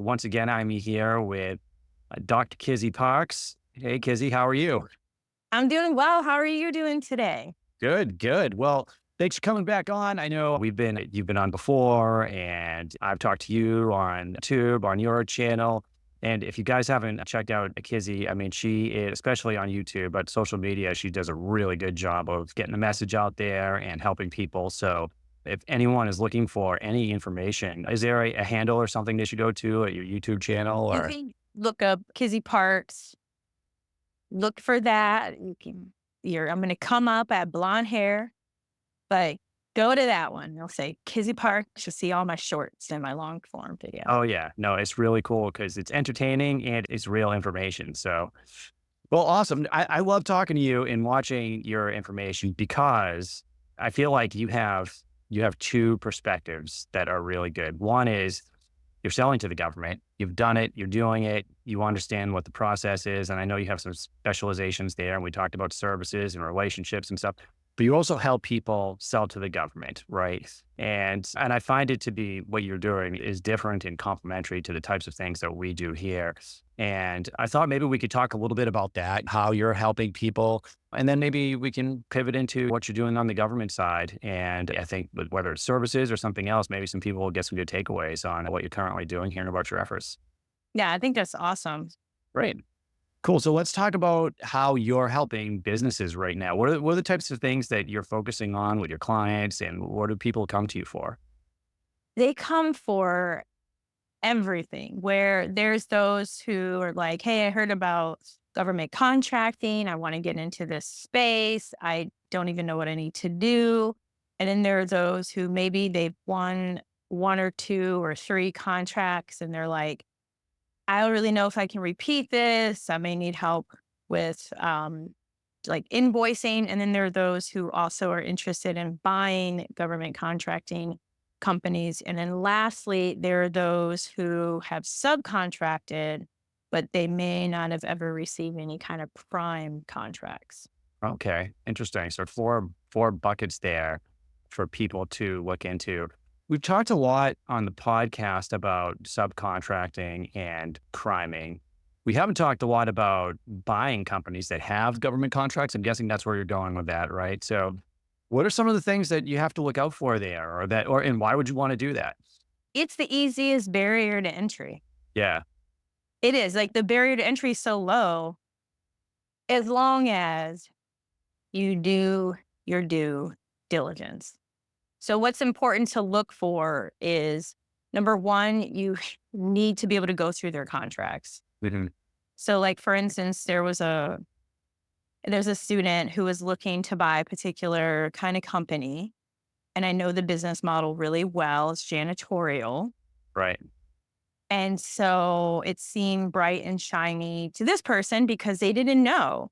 Once again, I'm here with Dr. Kizzy Parks. Hey, Kizzy, how are you? I'm doing well. How are you doing today? Good, good. Well, thanks for coming back on. I know you've been on before, and I've talked to you on YouTube, on your channel. And if you guys haven't checked out Kizzy, I mean, she is, especially on YouTube, but social media, she does a really good job of getting the message out there and helping people. So if anyone is looking for any information, is there a handle or something they should go to at your YouTube channel You or? can look up Kizzy Parks, look for that. I'm going to come up at blonde hair, but go to that one. It'll say Kizzy Parks. You'll see all my shorts and my long form video. Oh yeah, no, it's really cool because it's entertaining and it's real information. So, well, awesome. I love talking to you and watching your information because I feel like you have two perspectives that are really good. One is you're selling to the government. You've done it. You're doing it. You understand what the process is, and I know you have some specializations there. And we talked about services and relationships and stuff. But you also help people sell to the government, right? And I find it to be what you're doing is different and complementary to the types of things that we do here. And I thought maybe we could talk a little bit about that, how you're helping people, and then maybe we can pivot into what you're doing on the government side. And I think whether it's services or something else, maybe some people will get some good takeaways on what you're currently doing, hearing about your efforts. Yeah, I think that's awesome. Great. Cool. So let's talk about how you're helping businesses right now. What are the types of things that you're focusing on with your clients and what do people come to you for? They come for everything, where there's those who are like, hey, I heard about government contracting. I want to get into this space. I don't even know what I need to do. And then there are those who maybe they've won one or two or three contracts and they're like, I don't really know if I can repeat this. I may need help with like invoicing. And then there are those who also are interested in buying government contracting companies. And then lastly, there are those who have subcontracted, but they may not have ever received any kind of prime contracts. Okay. Interesting. So four buckets there for people to look into. We've talked a lot on the podcast about subcontracting and priming. We haven't talked a lot about buying companies that have government contracts. I'm guessing that's where you're going with that, right? So what are some of the things that you have to look out for there and why would you want to do that? It's the easiest barrier to entry. Yeah. It is like the barrier to entry is so low as long as you do your due diligence. So what's important to look for is number one, you need to be able to go through their contracts. Mhm. So like for instance, there's a student who was looking to buy a particular kind of company. And I know the business model really well. It's janitorial. Right. And so it seemed bright and shiny to this person because they didn't know.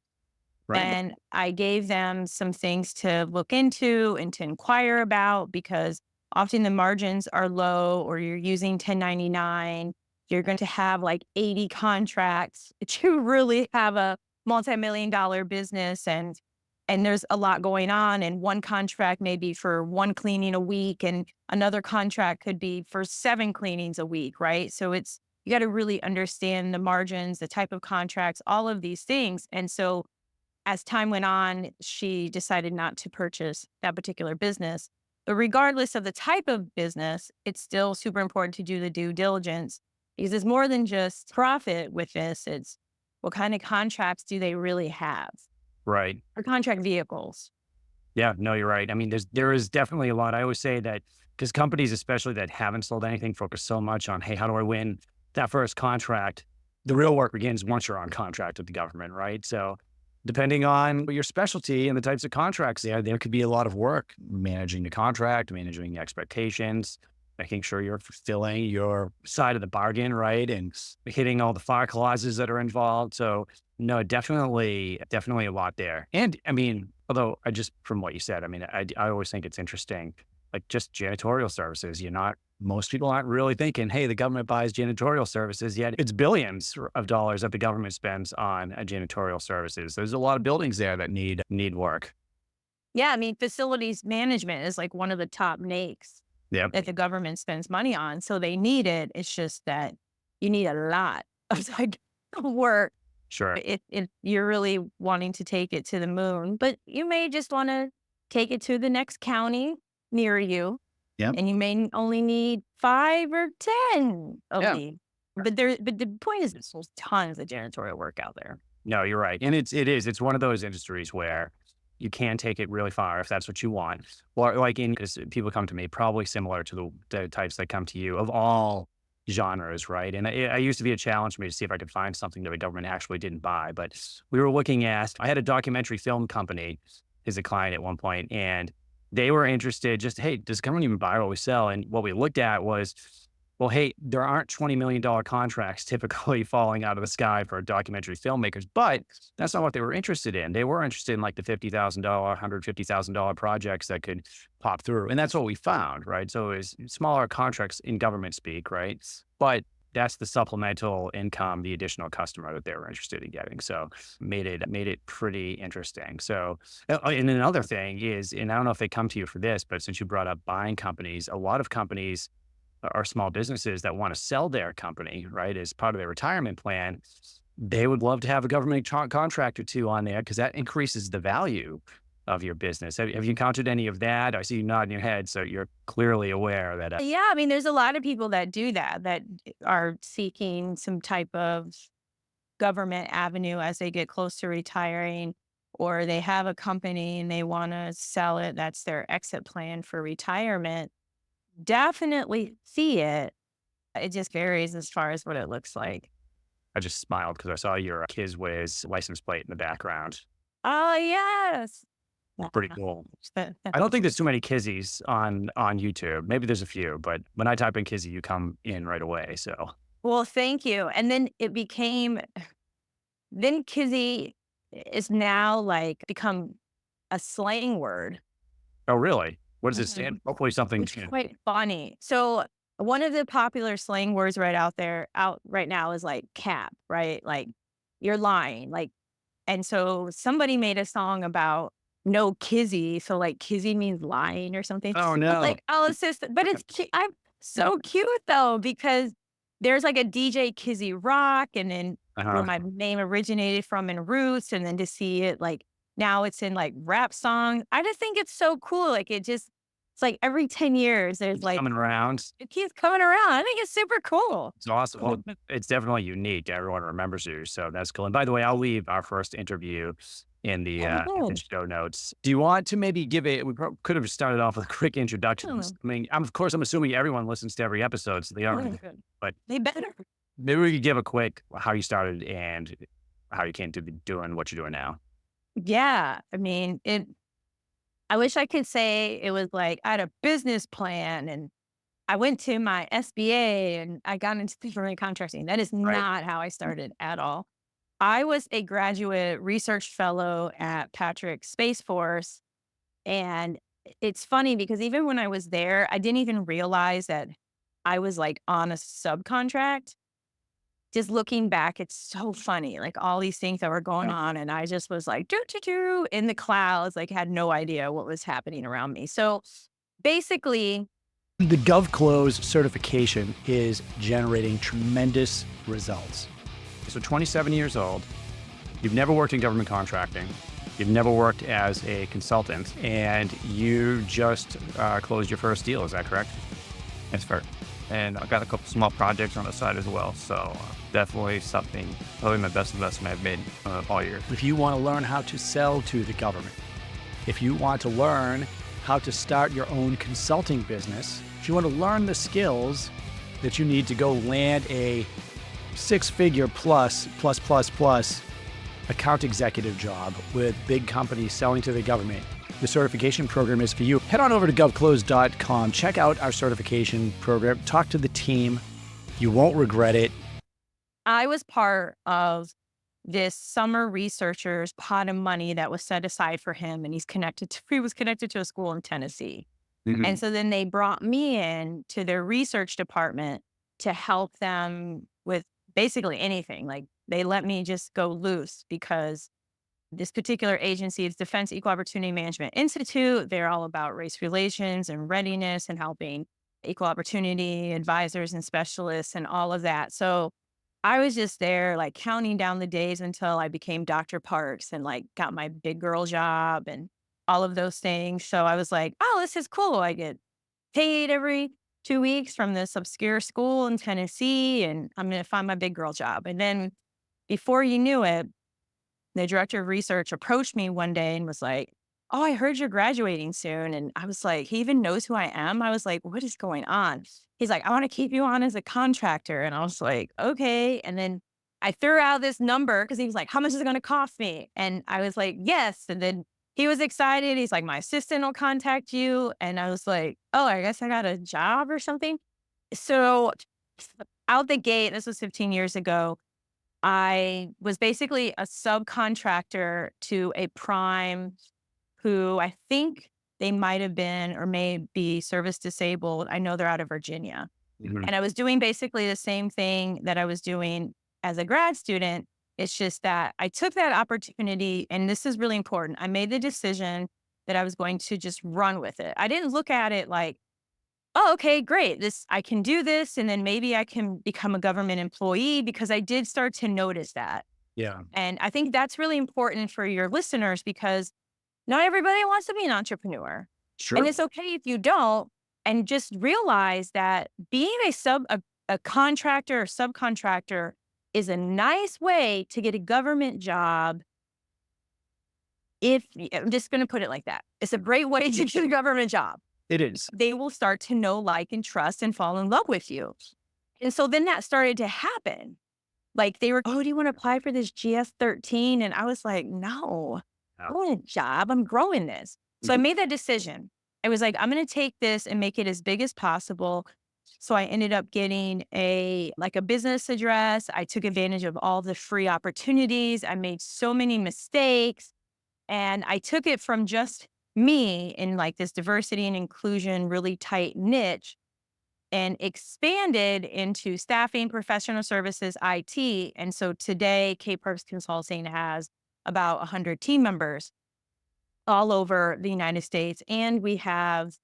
Right. And I gave them some things to look into and to inquire about because often the margins are low or you're using 1099. You're going to have like 80 contracts to really have a multi-million dollar business and there's a lot going on and one contract may be for one cleaning a week and another contract could be for 7 cleanings a week, right? So it's you got to really understand the margins, the type of contracts, all of these things. And so as time went on, she decided not to purchase that particular business. But regardless of the type of business, it's still super important to do the due diligence because it's more than just profit with this. It's what kind of contracts do they really have Right. or contract vehicles? Yeah, no, you're right. I mean, there is definitely a lot. I always say that because companies, especially that haven't sold anything, focus so much on, hey, how do I win that first contract? The real work begins once you're on contract with the government, right? So, depending on your specialty and the types of contracts there could be a lot of work managing the contract, managing the expectations, making sure you're fulfilling your side of the bargain, right, and hitting all the fire clauses that are involved. So, no, definitely a lot there. And I mean, although I just from what you said, I mean, I always think it's interesting, like just janitorial services. Most people aren't really thinking, hey, the government buys janitorial services, yet it's billions of dollars that the government spends on janitorial services. There's a lot of buildings there that need work. Yeah, I mean, facilities management is like one of the top NAICS Yep. that the government spends money on. So they need it. It's just that you need a lot of like work Sure. if you're really wanting to take it to the moon. But you may just want to take it to the next county near you, Yep. and you may only need 5 or 10 of Yeah. these. But the point is there's tons of janitorial work out there. No, you're right. And it's one of those industries where you can take it really far if that's what you want. Or like in, because people come to me probably similar to the types that come to you of all genres, right? And I used to be a challenge for me to see if I could find something that the government actually didn't buy. But we were looking at, I had a documentary film company as a client at one point, and they were interested just, hey, does the government even buy what we sell? And what we looked at was, well, hey, there aren't $20 million contracts typically falling out of the sky for documentary filmmakers, but that's not what they were interested in. They were interested in like the $50,000, $150,000 projects that could pop through. And that's what we found, right? So it's smaller contracts in government speak, right? But that's the supplemental income, the additional customer that they were interested in getting. So made it pretty interesting. So, and another thing is, and I don't know if they come to you for this, but since you brought up buying companies, a lot of companies are small businesses that want to sell their company, right, as part of their retirement plan. They would love to have a government contract or two on there because that increases the value of your business. Have you encountered any of that? I see you nodding your head, so you're clearly aware that. Yeah, I mean, there's a lot of people that do that, that are seeking some type of government avenue as they get close to retiring, or they have a company and they want to sell it. That's their exit plan for retirement. Definitely see it. It just varies as far as what it looks like. I just smiled because I saw your Kizways license plate in the background. Oh, yes. Pretty cool. I don't think there's too many Kizzies on YouTube. Maybe there's a few, but when I type in Kizzy, you come in right away. So, Well, thank you. And then it became, then Kizzy is now like become a slang word. oh really? What does it Mhm. stand? Hopefully something. Which is quite funny. So one of the popular slang words out right now is like cap, right? Like you're lying. Like, and so somebody made a song about no kizzy. So like kizzy means lying or something. Oh I'm no. like, oh, it's just, but I'm so cute though, because there's like a DJ Kizzy Rock, and then where Uh-huh. my name originated from in Roots, and then to see it like now it's in like rap songs. I just think it's so cool. Like it's like every 10 years there's Keeps like coming around. it keeps coming around. I think it's super cool. It's awesome. Well, it's definitely unique. Everyone remembers you, so that's cool. And by the way, I'll leave our first interview in the Oh, show notes. Do you want to maybe give a? We could have started off with a quick introduction. oh, I mean, of course, I'm assuming everyone listens to every episode, so they oh, aren't. good. But They better. maybe we could give a quick how you started and how you came to be doing what you're doing now. Yeah. I mean, I wish I could say it was like I had a business plan and I went to my SBA and I got into government contracting. That is Right. not how I started at all. I was a graduate research fellow at Patrick Space Force. And it's funny because even when I was there, I didn't even realize that I was like on a subcontract. Just looking back, it's so funny, like all these things that were going on. And I just was like, doo, doo, doo, in the clouds, like had no idea what was happening around me. So basically, The GovClose certification is generating tremendous results. So 27 years old. You've never worked in government contracting. You've never worked as a consultant, and you just closed your first deal. Is that correct? That's fair. And I've got a couple small projects on the side as well. So definitely something, probably my best investment I've made all year. If you want to learn how to sell to the government, if you want to learn how to start your own consulting business, if you want to learn the skills that you need to go land a six-figure plus account executive job with big companies selling to the government, the certification program is for you. Head on over to govclose.com, check out our certification program, talk to the team. You won't regret it. I was part of this summer researcher's pot of money that was set aside for him, and he was connected to a school in Tennessee. Mhm. And so then they brought me in to their research department to help them with basically anything. Like they let me just go loose because this particular agency is Defense Equal Opportunity Management Institute. They're all about race relations and readiness and helping equal opportunity advisors and specialists and all of that. So I was just there like counting down the days until I became Dr. Parks and like got my big girl job and all of those things. So I was like, oh, this is cool. I get paid every 2 weeks from this obscure school in Tennessee, and I'm going to find my big girl job. And then before you knew it, the director of research approached me one day and was like, oh, I heard you're graduating soon. And I was like, he even knows who I am. I was like, what is going on? He's like, I want to keep you on as a contractor. And I was like, okay. And then I threw out this number because he was like, how much is it going to cost me? And I was like, yes. And then he was excited. He's like, my assistant will contact you. And I was like, oh, I guess I got a job or something. So out the gate, this was 15 years ago, I was basically a subcontractor to a prime who I think they might have been or may be service disabled. I know they're out of Virginia. Mhm. And I was doing basically the same thing that I was doing as a grad student. It's just that I took that opportunity, and this is really important. I made the decision that I was going to just run with it. I didn't look at it like, oh, okay, great. I can do this. And then maybe I can become a government employee, because I did start to notice that. Yeah. And I think that's really important for your listeners, because not everybody wants to be an entrepreneur. Sure. And it's okay if you don't. And just realize that being a contractor or subcontractor is a nice way to get a government job. I'm just going to put it like that. It's a great way to get a government job. It is. They will start to know, like, and trust and fall in love with you. And so then that started to happen. Like they were, oh, do you want to apply for this GS-13? And I was like, no, I want a job. I'm growing this. So I made that decision. I was like, I'm going to take this and make it as big as possible. So I ended up getting a business address. I took advantage of all the free opportunities. I made so many mistakes, and I took it from just me in like this diversity and inclusion, really tight niche, and expanded into staffing, professional services, IT. And so today, K-Perks Consulting has about 100 team members all over the United States. And we have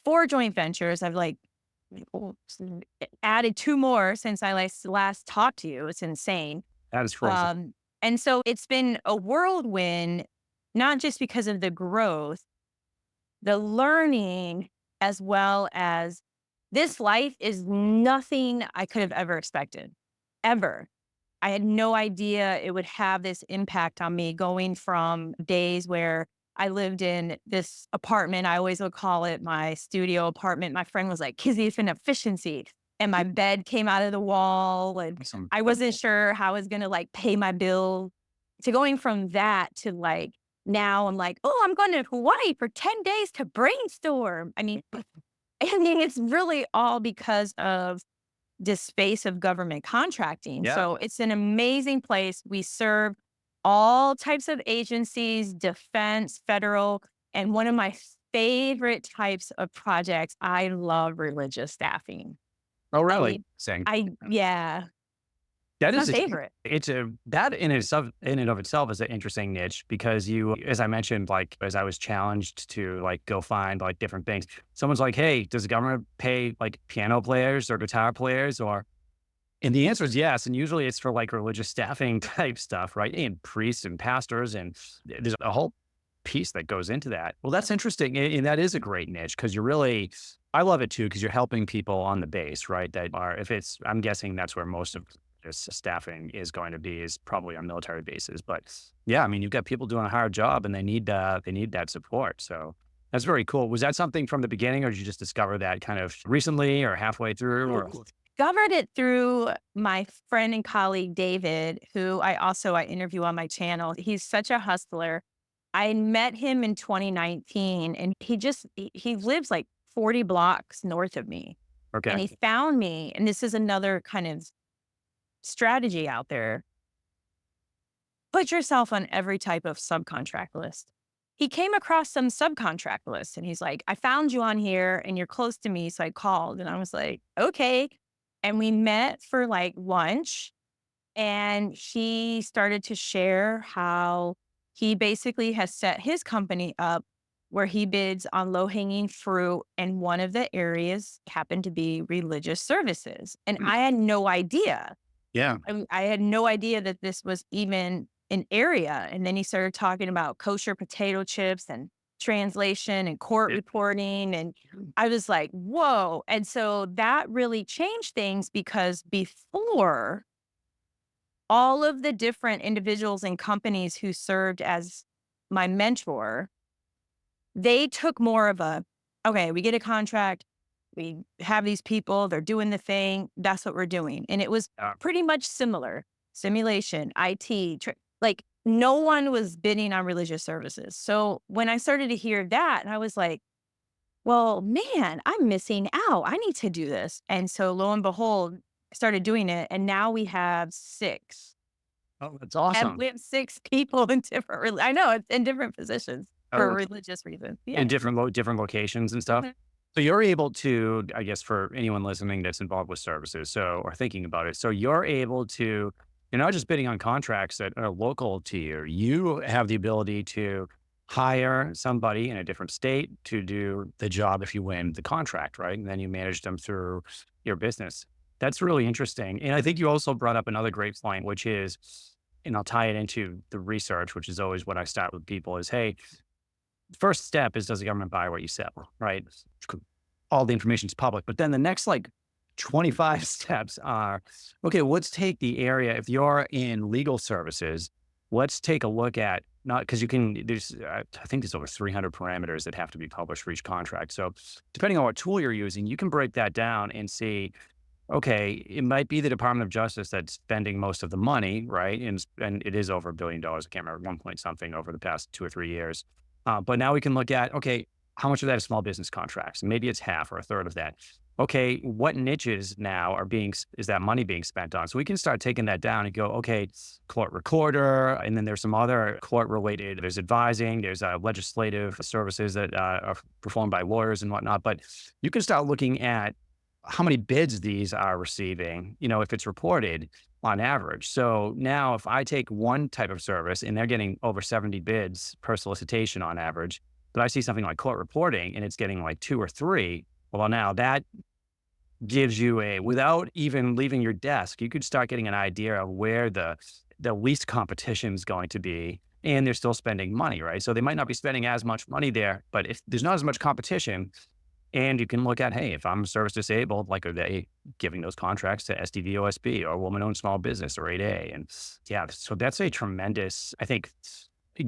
4 joint ventures. I've added 2 more since I last talked to you. It's insane. That is crazy. And so it's been a whirlwind, not just because of the growth, the learning, as well as this life is nothing I could have ever expected, ever. I had no idea it would have this impact on me, going from days where I lived in this apartment. I always would call it my studio apartment. My friend was like, Kizzy, it's an efficiency. And my bed came out of the wall, and Awesome. I wasn't sure how I was going to like pay my bill, to going from that to like, now I'm like, oh, I'm going to Hawaii for 10 days to brainstorm. I mean, it's really all because of this space of government contracting. Yeah. So it's an amazing place. We serve all types of agencies, defense, federal, and one of my favorite types of projects, I love religious staffing. Oh, really? Yeah, That my is favorite. that in and of itself is an interesting niche, because you, as I mentioned, like as I was challenged to like go find like different things, someone's like, hey, does the government pay like piano players or guitar players? And the answer is yes. And usually it's for like religious staffing type stuff, right? And priests and pastors, and there's a whole piece that goes into that. Well, that's interesting. And that is a great niche, because I love it too, because you're helping people on the base, right? I'm guessing that's where most of this staffing is going to be, is probably on military bases. But yeah, I mean, you've got people doing a hard job, and they need that support. So that's very cool. Was that something from the beginning, or did you just discover that kind of recently or halfway through? Or Discovered it through my friend and colleague, David, who I interview on my channel. He's such a hustler. I met him in 2019, and he lives like 40 blocks north of me. And okay, he found me, and this is another kind of strategy out there. Put yourself on every type of subcontract list. He came across some subcontract lists, and he's like, I found you on here and you're close to me. So I called, and I was like, okay. And we met for like lunch, and he started to share how he basically has set his company up where he bids on low hanging fruit. And one of the areas happened to be religious services. And Hmm. I had no idea. Yeah. I had no idea that this was even an area. And then he started talking about kosher potato chips and translation and court Yeah. reporting. And I was like, whoa. And so that really changed things because before, all of the different individuals and companies who served as my mentor, they took more of a, okay, we get a contract, we have these people, they're doing the thing, that's what we're doing. And it was Yeah. pretty much similar simulation, IT, like no one was bidding on religious services. So when I started to hear that, I was like, well, man, I'm missing out. I need to do this. And so lo and behold, I started doing it. And now we have six. Oh, that's And awesome. we have six people in different, I know it's in different positions for Oh, religious reasons. in Yeah. different locations and stuff. Mhm. So you're able to, I guess, for anyone listening that's involved with services, so or thinking about it, so you're able to, you're not just bidding on contracts that are local to you. You have the ability to hire somebody in a different state to do the job if you win the contract, right? And then you manage them through your business. That's really interesting. And I think you also brought up another great point, which is, and I'll tie it into the research, which is always what I start with people is, hey, first step is, does the government buy what you sell, right? All the information is public. But then the next like 25 steps are, okay, let's take the area. If you're in legal services, let's take a look at, not because you can, there's, I think there's over 300 parameters that have to be published for each contract. So depending on what tool you're using, you can break that down and see, okay, it might be the Department of Justice that's spending most of the money, right? And it is over $1 billion. I can't remember, 1 point something over the past 2 or 3 years. But now we can look at, okay, how much of that is small business contracts? Maybe it's half or a third of that. Okay, what niches now are is that money being spent on? So we can start taking that down and go, okay, court recorder, and then there's some other court related. There's advising, there's legislative services that are performed by lawyers and whatnot. But you can start looking at how many bids these are receiving, if it's reported on average. So now if I take one type of service and they're getting over 70 bids per solicitation on average, but I see something like court reporting and it's getting like 2 or 3, well, now that gives you without even leaving your desk, you could start getting an idea of where the least competition is going to be. And they're still spending money, right? So they might not be spending as much money there, but if there's not as much competition, and you can look at, hey, if I'm service disabled, like, are they giving those contracts to SDVOSB or woman-owned small business or 8A? And yeah, so that's a tremendous, I think,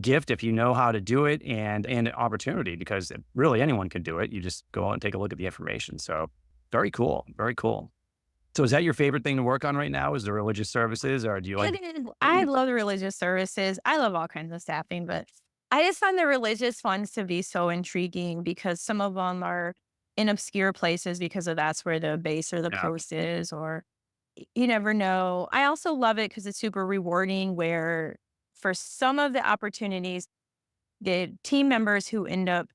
gift if you know how to do it, and an opportunity, because really anyone can do it. You just go out and take a look at the information. So very cool. Very cool. So is that your favorite thing to work on right now? Is the religious services, or do you like? It is. I love the religious services. I love all kinds of staffing, but I just find the religious ones to be so intriguing because some of them are in obscure places because of that's where the base or the Yeah. post is, or you never know. I also love it because it's super rewarding where for some of the opportunities, the team members who end up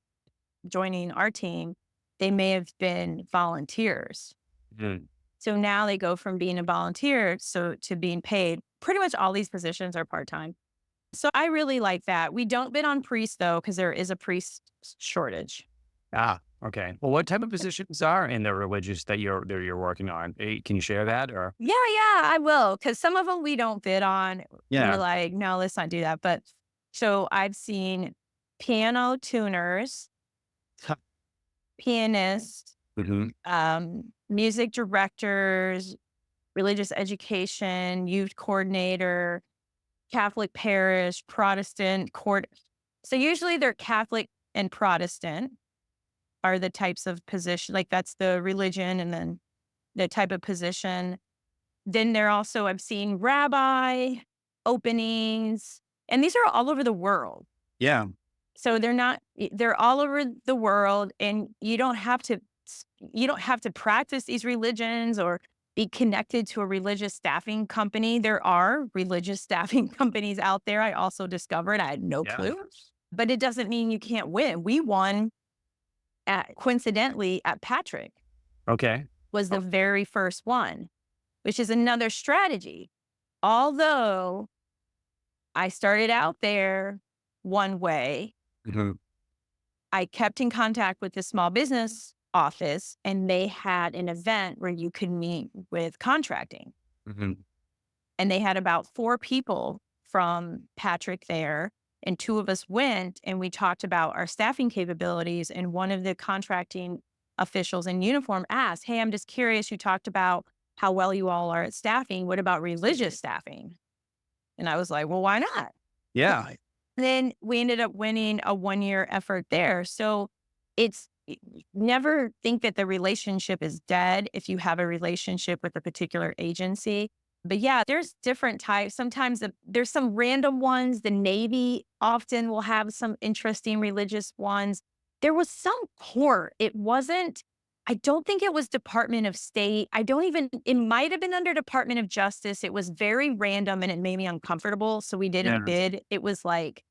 joining our team, they may have been volunteers. Mhm. So now they go from being a volunteer to being paid. Pretty much all these positions are part-time. So I really like that. We don't bid on priests though, because there is a priest shortage. Ah, okay. Well, what type of positions are in the religious that you're working on? Can you share that, or? Yeah, I will. Because some of them we don't bid on. We're Yeah. like, no, let's not do that. But so I've seen piano tuners, pianists, Mhm. music directors, religious education, youth coordinator, Catholic parish, Protestant court. So usually they're Catholic and Protestant are the types of position, like that's the religion and then the type of position. Then they're also, I've seen rabbi openings, and these are all over the world. Yeah. So they're not, they're all over the world, and you don't have to practice these religions or be connected to a religious staffing company. There are religious staffing companies out there. I also discovered, I had no Yeah. clue, but it doesn't mean you can't win. We won coincidentally at Patrick Okay. was the Oh. very first one, which is another strategy. Although I started out there one way, Mhm. I kept in contact with the small business office, and they had an event where you could meet with contracting. Mm-hmm. And they had about 4 people from Patrick there, and 2 of us went, and we talked about our staffing capabilities. And one of the contracting officials in uniform asked, "Hey, I'm just curious, you talked about how well you all are at staffing. What about religious staffing?" And I was like, "Well, why not?" Yeah. Then we ended up winning a 1-year effort there. So it's never think that the relationship is dead if you have a relationship with a particular agency. But yeah, there's different types. Sometimes there's some random ones. The Navy often will have some interesting religious ones. There was some court. It wasn't, I don't think it was Department of State. I don't even, it might have been under Department of Justice. It was very random and it made me uncomfortable. So we didn't Yeah. bid. It was like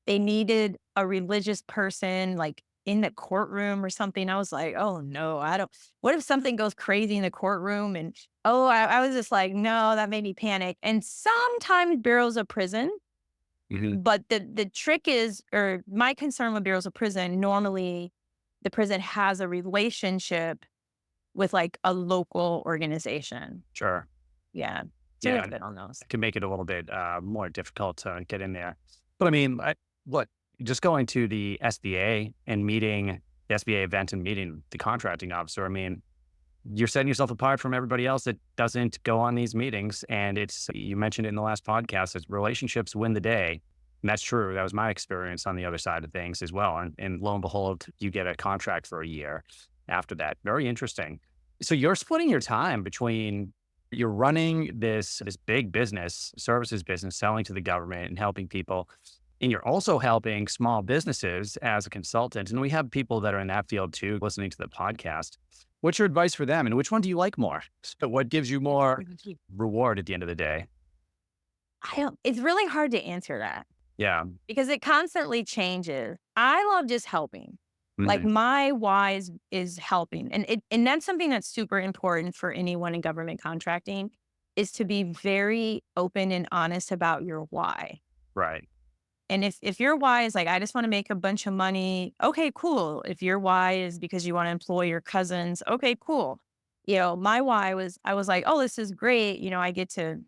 they needed a religious person like in the courtroom or something. I was like, oh no, I don't, what if something goes crazy in the courtroom? And I was just like, no, that made me panic. And sometimes bureaus of prison, Mhm. but the trick is, or my concern with bureaus of prison, normally the prison has a relationship with like a local organization. Sure. Yeah. So Yeah. it's been on those. Can make it a little bit more difficult to get in there. But I mean, what just going to the SBA and meeting the SBA event and meeting the contracting officer. I mean, you're setting yourself apart from everybody else that doesn't go on these meetings. And it's, you mentioned it in the last podcast, is relationships win the day. And that's true. That was my experience on the other side of things as well. And lo and behold, you get a contract for a year after that. Very interesting. So you're splitting your time between, you're running this big business, services business, selling to the government and helping people. And you're also helping small businesses as a consultant. And we have people that are in that field too, listening to the podcast. What's your advice for them? And which one do you like more? So what gives you more reward at the end of the day? It's really hard to answer that Yeah. because it constantly changes. I love just helping. Like Mhm. my why is helping. And that's something that's super important for anyone in government contracting is to be very open and honest about your why. Right. And if your why is like, I just want to make a bunch of money, okay, cool. If your why is because you want to employ your cousins, okay, cool. My why was, I was like, oh, this is great. I get to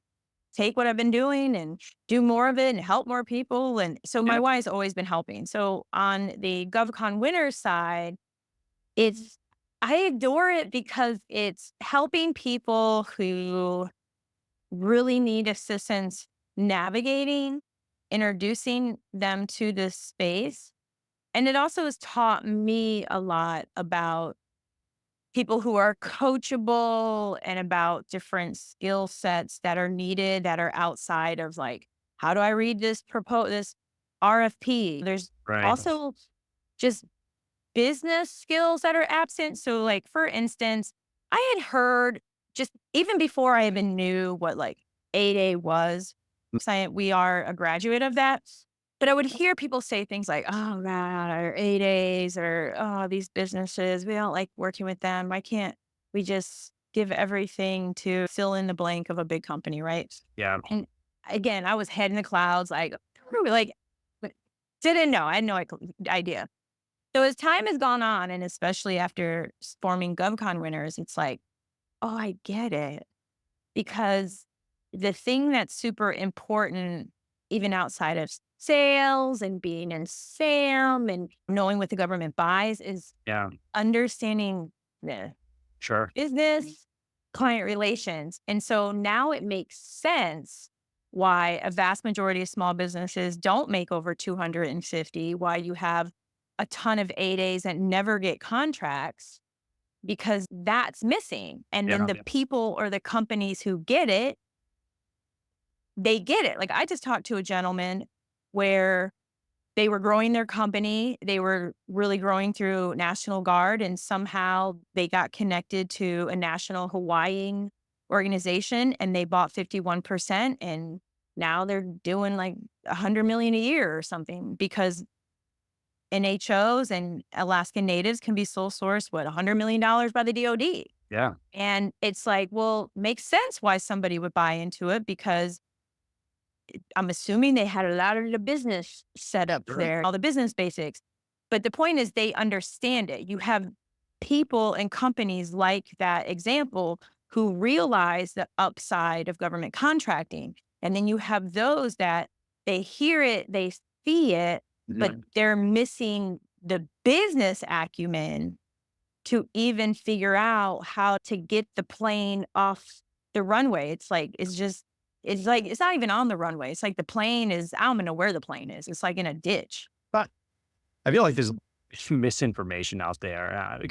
take what I've been doing and do more of it and help more people. And so my Yeah. why has always been helping. So on the GovCon winners side, I adore it because it's helping people who really need assistance navigating, introducing them to this space. And it also has taught me a lot about people who are coachable and about different skill sets that are needed that are outside of like, how do I read this RFP? There's Right. also just business skills that are absent. So like, for instance, I had heard just even before I even knew what like 8A was, 'cause we are a graduate of that. But I would hear people say things like, oh God, or 8As or, oh, these businesses, we don't like working with them. Why can't we just give everything to fill in the blank of a big company, right? Yeah. And again, I was head in the clouds, like, but didn't know. I had no idea. So as time has gone on, and especially after forming GovCon winners, it's like, oh, I get it. Because the thing that's super important, even outside of sales and being in SAM and knowing what the government buys, is Yeah. understanding the Sure. business, client relations. And so now it makes sense why a vast majority of small businesses don't make over 250, why you have a ton of 8As that never get contracts because that's missing. And then Yeah. the people or the companies who get it, they get it. Like I just talked to a gentleman where they were growing their company. They were really growing through National Guard, and somehow they got connected to a national Hawaiian organization and they bought 51%. And now they're doing like 100 million a year or something because NHOs and Alaskan Natives can be sole sourced, $100 million by the DoD. Yeah. And it's like, well, makes sense why somebody would buy into it because I'm assuming they had a lot of the business set up Sure. there, all the business basics. But the point is they understand it. You have people and companies like that example who realize the upside of government contracting. And then you have those that they hear it, they see it, but they're missing the business acumen to even figure out how to get the plane off the runway. It's like, it's not even on the runway. It's like the plane is, I don't even know where the plane is. It's like in a ditch. But I feel like there's misinformation out there.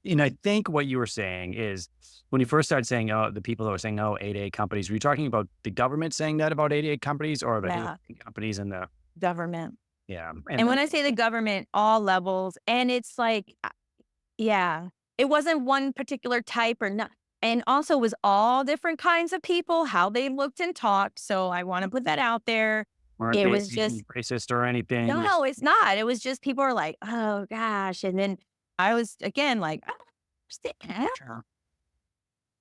And I think what you were saying is when you first started saying, oh, the people that were saying, oh, 8A companies, were you talking about the government saying that about 8A companies or the Yeah. companies in the, Government. yeah. And when I say the government, all levels, and it's like, yeah, it wasn't one particular type or not. And also was all different kinds of people, how they looked and talked. So I want to put that out there. weren't It they was just, racist or anything. no, it's not. It was just people are like, oh gosh. And then I was again like, I don't understand. Sure.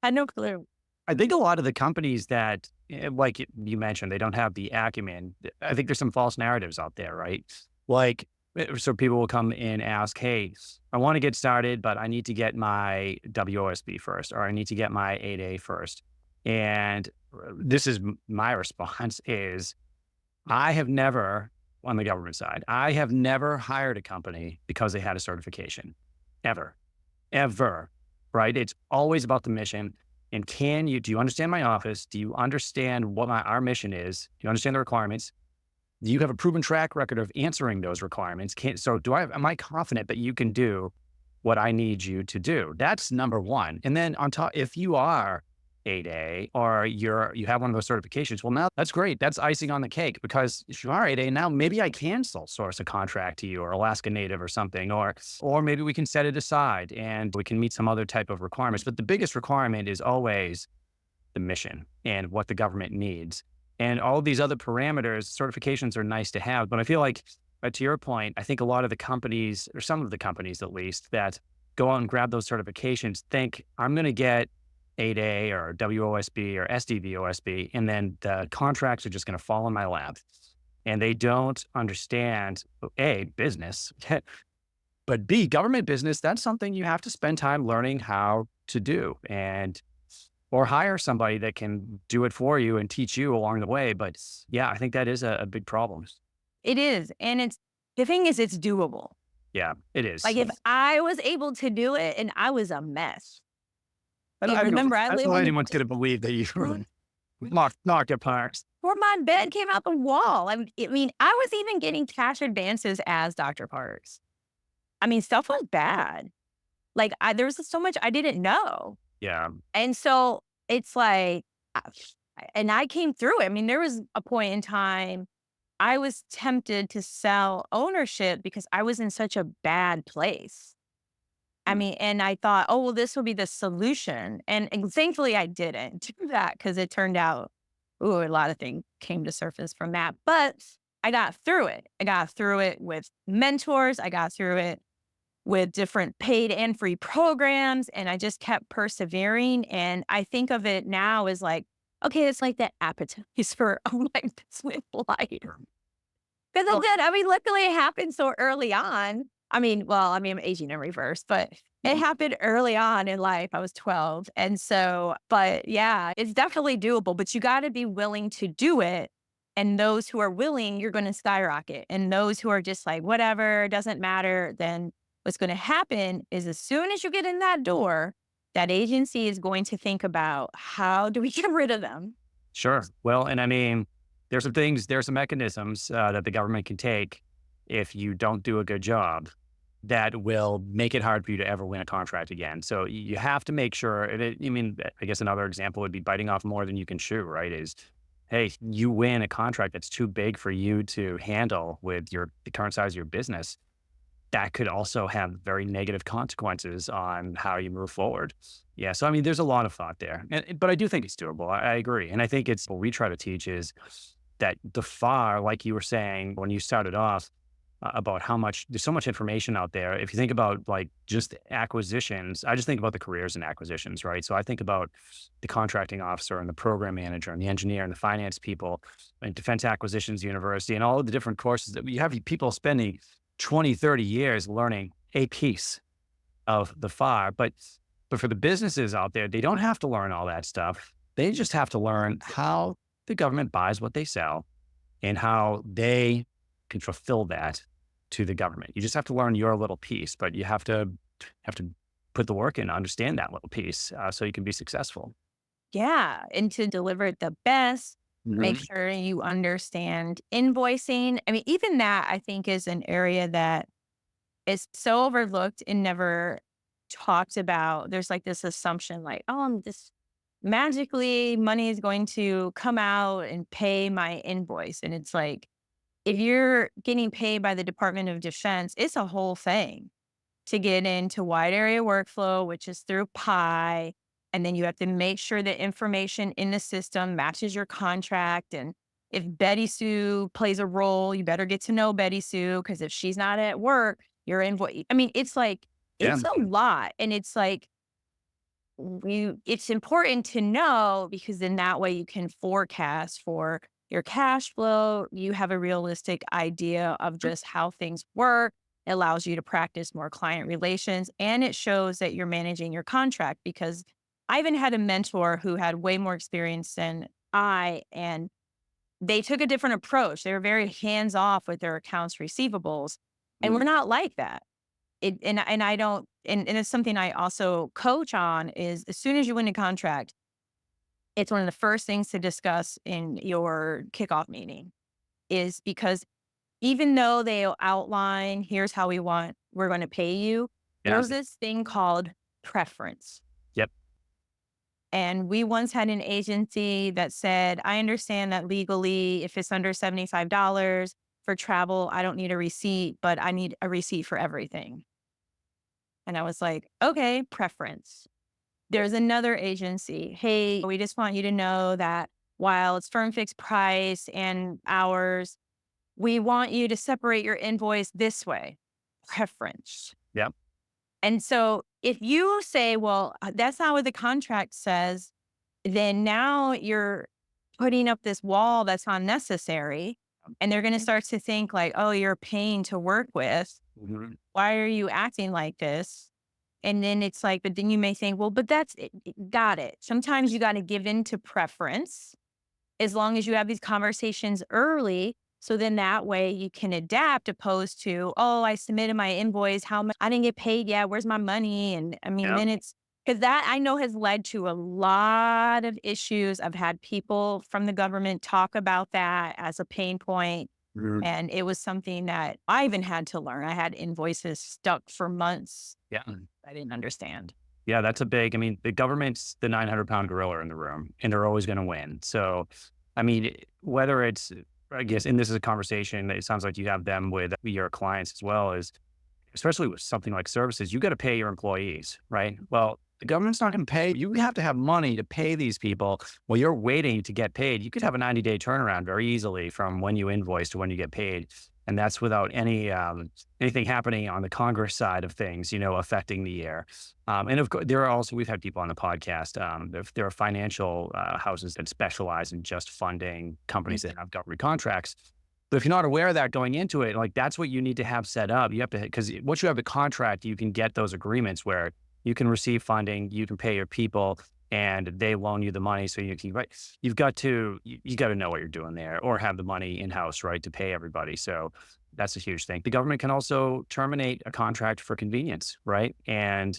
I had no clue. I think a lot of the companies that, like you mentioned, they don't have the acumen. I think there's some false narratives out there, right? Like, so people will come and ask, hey, I want to get started, but I need to get my WOSB first, or I need to get my 8A first. And this is my response is, I have never, on the government side, I have never hired a company because they had a certification, ever, right? It's always about the mission. And do you understand my office? Do you understand what our mission is? Do you understand the requirements? Do you have a proven track record of answering those requirements? Am I confident that you can do what I need you to do? That's number one. And then on top, if you are 8A or you have one of those certifications, well, now that's great. That's icing on the cake, because if you are 8A now, maybe I can sole source a contract to you or Alaska Native or something, or maybe we can set it aside and we can meet some other type of requirements. But the biggest requirement is always the mission and what the government needs. And all these other parameters, certifications are nice to have. But I feel like, to your point, I think a lot of the companies, or some of the companies at least, that go out and grab those certifications think, I'm going to get 8A or WOSB or SDVOSB, and then the contracts are just going to fall in my lap. And they don't understand, A, business, but B, government business. That's something you have to spend time learning how to do, or hire somebody that can do it for you and teach you along the way. But yeah, I think that is a big problem. It is. And the thing is, it's doable. Yeah, it is. Like if I was able to do it, and I was a mess. I don't live know on anyone's going to believe that you knocked apart. Or my bed came out the wall. I mean, I was even getting cash advances as Dr. Parks. I mean, stuff was bad. Like there was so much I didn't know. Yeah. And so it's like, and I came through it. I mean, there was a point in time I was tempted to sell ownership because I was in such a bad place. I mean, and I thought, oh, well, this will be the solution. And thankfully I didn't do that, because it turned out, a lot of things came to surface from that. But I got through it. I got through it with mentors. I got through it with different paid and free programs. And I just kept persevering. And I think of it now as like, okay, it's like that appetite for a life that's with light. Because I mean, luckily it happened so early on. I'm aging in reverse, but it happened early on in life. I was 12. And so, but yeah, it's definitely doable, but you got to be willing to do it. And those who are willing, you're going to skyrocket. And those who are just like, whatever, doesn't matter, then what's going to happen is as soon as you get in that door, that agency is going to think about, how do we get rid of them? Sure. Well, and I mean, there's some mechanisms that the government can take if you don't do a good job that will make it hard for you to ever win a contract again. So you have to make sure, I guess another example would be biting off more than you can chew, right? Is, hey, you win a contract that's too big for you to handle with the current size of your business. That could also have very negative consequences on how you move forward. Yeah. So, I mean, there's a lot of thought there, but I do think it's doable. I agree. And I think what we try to teach is that like you were saying, when you started off, about how there's so much information out there. If you think about like just acquisitions, I just think about the careers in acquisitions, right? So I think about the contracting officer and the program manager and the engineer and the finance people and Defense Acquisitions University and all of the different courses that you have people spending 20, 30 years learning a piece of the fire. But for the businesses out there, they don't have to learn all that stuff. They just have to learn how the government buys what they sell and how they can fulfill that to the government. You just have to learn your little piece, but you have to put the work in to understand that little piece so you can be successful. Yeah. And to deliver it the best, make Mhm. sure you understand invoicing. I mean, even that I think is an area that is so overlooked and never talked about. There's like this assumption like, oh, I'm just magically money is going to come out and pay my invoice. And it's like, if you're getting paid by the Department of Defense, it's a whole thing to get into wide area workflow, which is through Pi. And then you have to make sure that information in the system matches your contract. And if Betty Sue plays a role, you better get to know Betty Sue because if she's not at work, your invoice. I mean, it's like, Yeah. it's a lot. And it's like, it's important to know because then that way you can forecast for your cash flow. You have a realistic idea of just how things work. It allows you to practice more client relations and it shows that you're managing your contract because I even had a mentor who had way more experience than I, and they took a different approach. They were very hands off with their accounts receivables. And we're Mm. not like that. And I don't and it's something I also coach on is as soon as you win a contract, it's one of the first things to discuss in your kickoff meeting is because even though they'll outline, here's how we're going to pay you, Yeah. there's this thing called preference. Yep. And we once had an agency that said, I understand that legally, if it's under $75 for travel, I don't need a receipt, but I need a receipt for everything. And I was like, okay, preference. There's another agency. Hey, we just want you to know that while it's firm fixed price and hours, we want you to separate your invoice this way. Preference. Yep. And so if you say, well, that's not what the contract says, then now you're putting up this wall that's unnecessary. And they're going to start to think like, oh, you're a pain to work with. Mhm. Why are you acting like this? And then it's like, but then you may think, well, but that's it. Got it. Sometimes you got to give in to preference as long as you have these conversations early. So then that way you can adapt opposed to, oh, I submitted my invoice. How much? I didn't get paid yet. Where's my money? And I mean, Yep. then it's because that I know has led to a lot of issues. I've had people from the government talk about that as a pain point. Mhm. And it was something that I even had to learn. I had invoices stuck for months. Yeah. I didn't understand. Yeah, that's a big, I mean, the government's the 900-pound gorilla in the room, and they're always going to win. So, I mean, whether it's, I guess, and this is a conversation that it sounds like you have them with your clients as well, is especially with something like services, you got to pay your employees, right? Well, the government's not going to pay. You have to have money to pay these people. While you're waiting to get paid, you could have a 90-day turnaround very easily from when you invoice to when you get paid. And that's without anything happening on the Congress side of things, affecting the year. And of course, we've had people on the podcast. There are financial houses that specialize in just funding companies that have government contracts. But if you're not aware of that going into it, like that's what you need to have set up. You have to, because once you have the contract, you can get those agreements where you can receive funding, you can pay your people, and they loan you the money. So you can, right? You got to know what you're doing there, or have the money in house, right, to pay everybody. So that's a huge thing. The government can also terminate a contract for convenience, right? And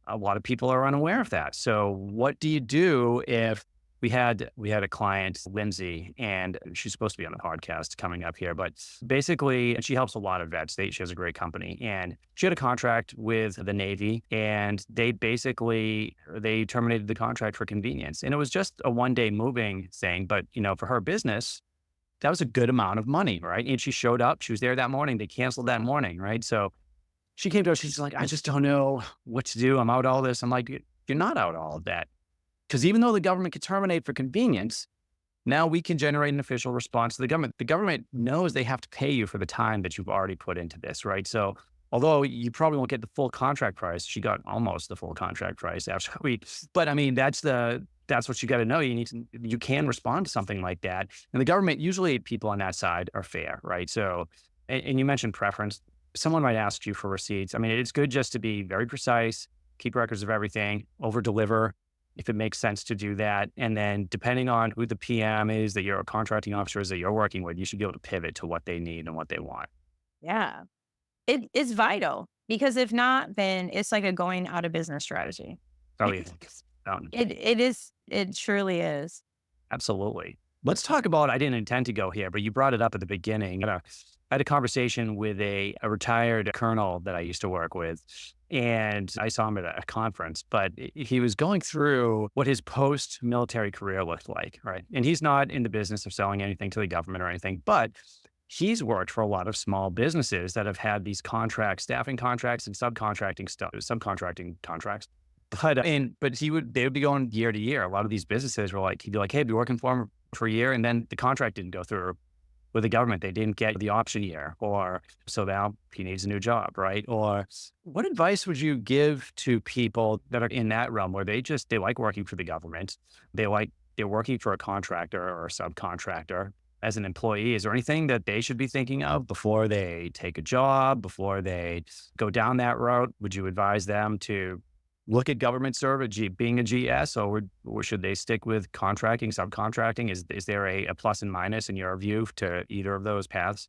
a lot of people are unaware of that. So what do you do if we had a client, Lindsay, and she's supposed to be on the podcast coming up here, but basically, and she helps a lot of vets. She has a great company, and she had a contract with the Navy, and they terminated the contract for convenience, and it was just a one-day moving thing. But for her business, that was a good amount of money, right? And she showed up. She was there that morning. They canceled that morning, right? So she came to us. She's like, I just don't know what to do. I'm out all this. I'm like, you're not out all of that. Because even though the government can terminate for convenience, now we can generate an official response to the government. The government knows they have to pay you for the time that you've already put into this, right? So although you probably won't get the full contract price, she got almost the full contract price after but I mean, that's what you got to know. You can respond to something like that. And the government, usually people on that side are fair, right? So, and you mentioned preference. someone might ask you for receipts. I mean, it's good just to be very precise, keep records of everything, over deliver if it makes sense to do that. And then depending on who the PM is that you're a contracting officer is that you're working with, you should be able to pivot to what they need and what they want. Yeah. It's vital because if not, then it's like a going out of business strategy. Oh, yeah. It is. It surely is. Absolutely. Let's talk about, I didn't intend to go here, but you brought it up at the beginning. I had a conversation with a retired colonel that I used to work with, and I saw him at a conference, but he was going through what his post-military career looked like, right? And he's not in the business of selling anything to the government or anything, but he's worked for a lot of small businesses that have had these contracts, staffing contracts and subcontracting contracts. But they would be going year to year. A lot of these businesses were like, he'd be like, hey, be working for him for a year. And then the contract didn't go through with the government. They didn't get the option year, or so now he needs a new job, right? Or what advice would you give to people that are in that realm where they like working for the government? They're working for a contractor or a subcontractor as an employee. Is there anything that they should be thinking of before they take a job, before they go down that route? Would you advise them to look at government service, being a GS, or should they stick with contracting, subcontracting? Is there a plus and minus in your view to either of those paths?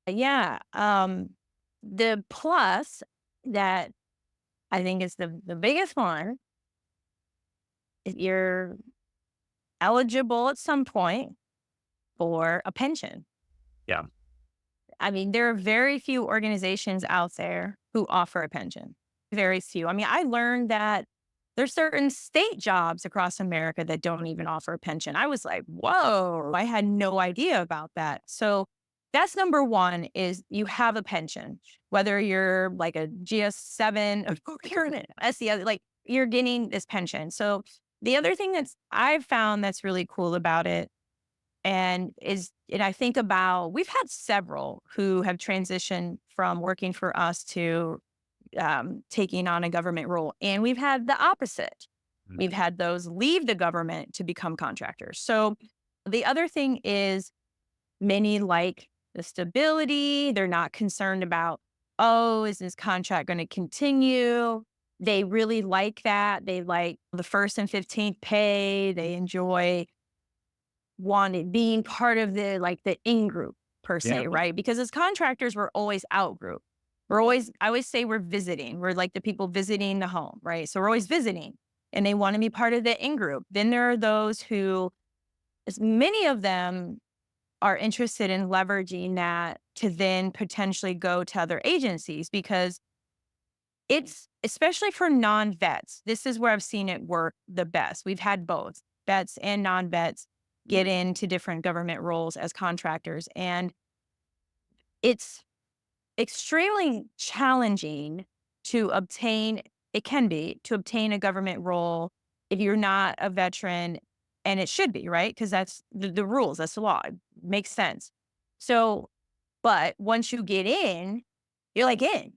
Yeah. The plus that I think is the biggest one is you're eligible at some point for a pension. Yeah. I mean, there are very few organizations out there who offer a pension. Very few. I mean, I learned that there's certain state jobs across America that don't even offer a pension. I was like, whoa, I had no idea about that. So that's number one is you have a pension, whether you're like a GS7 or you're an SES, like you're getting this pension. So the other thing I've found that's really cool about it and I think about, we've had several who have transitioned from working for us to taking on a government role. And we've had the opposite. We've had those leave the government to become contractors. So the other thing is many like the stability. They're not concerned about, oh, is this contract going to continue? They really like that. They like the first and 15th pay. They enjoy being part of the in group per Yeah. se, right? Because as contractors, we're always out group. I always say we're visiting. We're like the people visiting the home, right? So we're always visiting and they want to be part of the in group. Then there are those who, as many of them are interested in leveraging that to then potentially go to other agencies because it's, especially for non-vets, this is where I've seen it work the best. We've had both vets and non-vets get into different government roles as contractors. And it's extremely challenging to obtain, it can be, to obtain a government role if you're not a veteran, and it should be, right? Because that's the rules, that's the law. It makes sense. So, but once you get in, you're like in.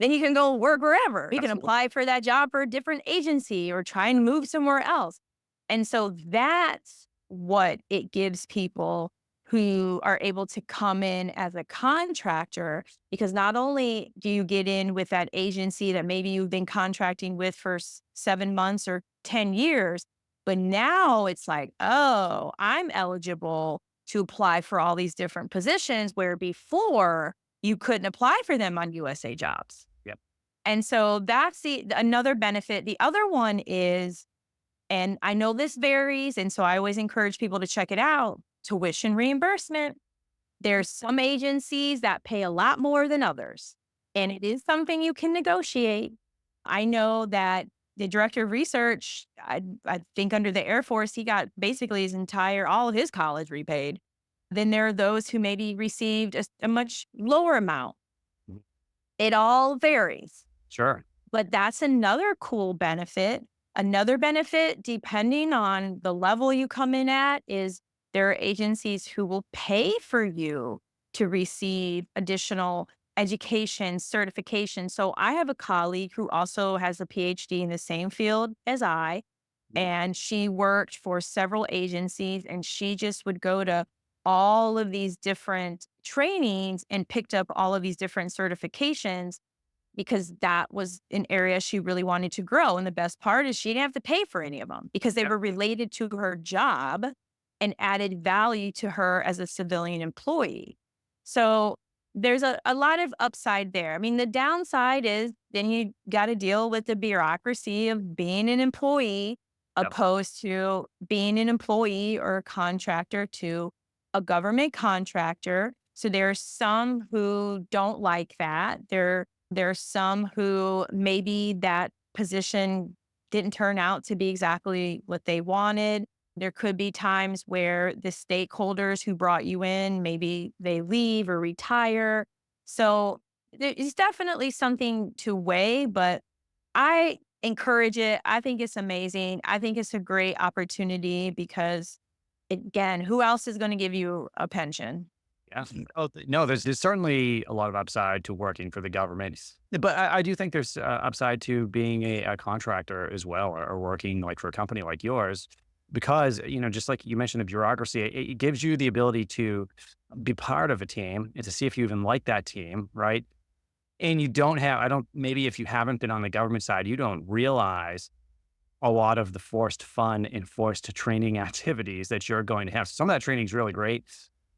Then you can go work wherever. You can apply for that job for a different agency or try and move somewhere else. And so that's what it gives people who are able to come in as a contractor, because not only do you get in with that agency that maybe you've been contracting with for 7 months or 10 years, but now it's like, oh, I'm eligible to apply for all these different positions where before you couldn't apply for them on USA Jobs. Yep. And so that's another benefit. The other one is, and I know this varies, and so I always encourage people to check it out, tuition reimbursement. There's some agencies that pay a lot more than others, and it is something you can negotiate. I know that the director of research, I think under the Air Force, he got basically all of his college repaid. Then there are those who maybe received a much lower amount. It all varies. Sure. But that's another cool benefit. Another benefit, depending on the level you come in at, is there are agencies who will pay for you to receive additional education, certification. So I have a colleague who also has a PhD in the same field as I, and she worked for several agencies, and she just would go to all of these different trainings and picked up all of these different certifications because that was an area she really wanted to grow. And the best part is she didn't have to pay for any of them because they Yep. were related to her job and added value to her as a civilian employee. So there's a lot of upside there. I mean, the downside is then you got to deal with the bureaucracy of being an employee Yep. opposed to being an employee or a contractor to a government contractor. So there are some who don't like that. There are some who maybe that position didn't turn out to be exactly what they wanted. There could be times where the stakeholders who brought you in, maybe they leave or retire. So it's definitely something to weigh, but I encourage it. I think it's amazing. I think it's a great opportunity because, again, who else is going to give you a pension? Yeah. Oh, no, there's certainly a lot of upside to working for the government, but I do think there's upside to being a contractor as well, or working like for a company like yours, because just like you mentioned, the bureaucracy, it gives you the ability to be part of a team and to see if you even like that team, right? And you don't have, I don't, maybe if you haven't been on the government side, you don't realize a lot of the forced fun and forced training activities that you're going to have. Some of that training is really great.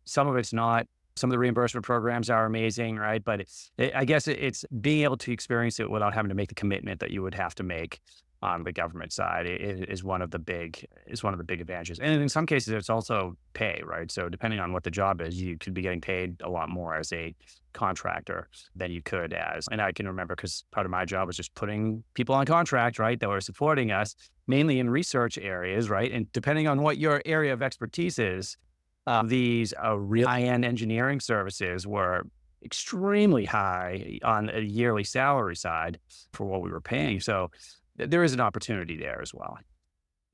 Some of it's not. Some of the reimbursement programs are amazing, right? But I guess it's being able to experience it without having to make the commitment that you would have to make on the government side is one of the big advantages. And in some cases, it's also pay, right? So depending on what the job is, you could be getting paid a lot more as a contractor than you could as. And I can remember because part of my job was just putting people on contract, right, that were supporting us mainly in research areas, right? And depending on what your area of expertise is, these real high-end engineering services were extremely high on a yearly salary side for what we were paying. So there is an opportunity there as well.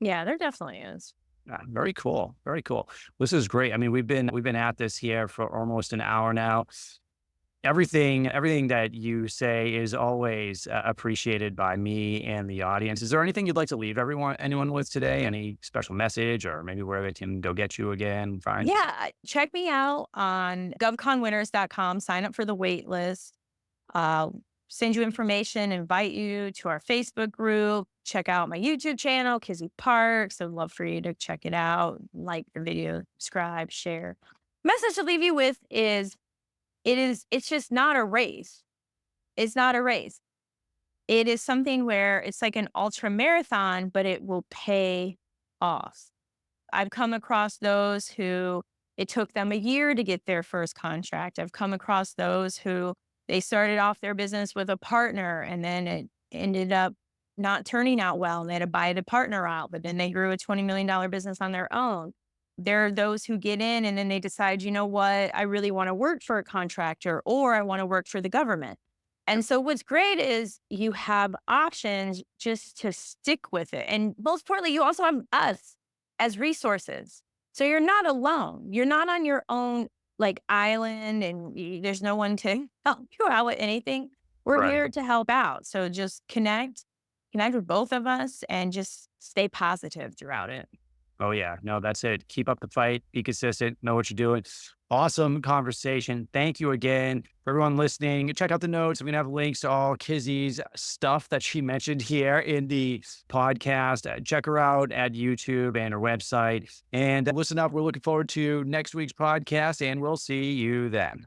Yeah, there definitely is. Yeah, very cool. Very cool. This is great. I mean, we've been at this here for almost an hour now. Everything that you say is always appreciated by me and the audience. Is there anything you'd like to leave anyone with today? Any special message, or maybe where they can go get you again? Fine. Yeah, check me out on govconwinners.com. Sign up for the wait list. Uh, Send you information, invite you to our Facebook group. Check out my YouTube channel, Kizzy Parks. I'd love for you to check it out, like the video, subscribe, share. Message to leave you with is it's just not a race. It's not a race. It is something where it's like an ultra marathon, but it will pay off. I've come across those who it took them a year to get their first contract. I've come across those who they started off their business with a partner and then it ended up not turning out well and they had to buy the partner out, but then they grew a $20 million business on their own. There are those who get in and then they decide, you know what, I really want to work for a contractor or I want to work for the government. And so what's great is you have options just to stick with it. And most importantly, you also have us as resources. So you're not alone. You're not on your own like island and there's no one to help you out with anything. We're Right. here to help out. So just connect with both of us and just stay positive throughout it. Oh yeah. No, that's it. Keep up the fight. Be consistent. Know what you're doing. Awesome conversation. Thank you again for everyone listening. Check out the notes. I'm going to have links to all Kizzy's stuff that she mentioned here in the podcast. Check her out at YouTube and her website. And listen up. We're looking forward to next week's podcast, and we'll see you then.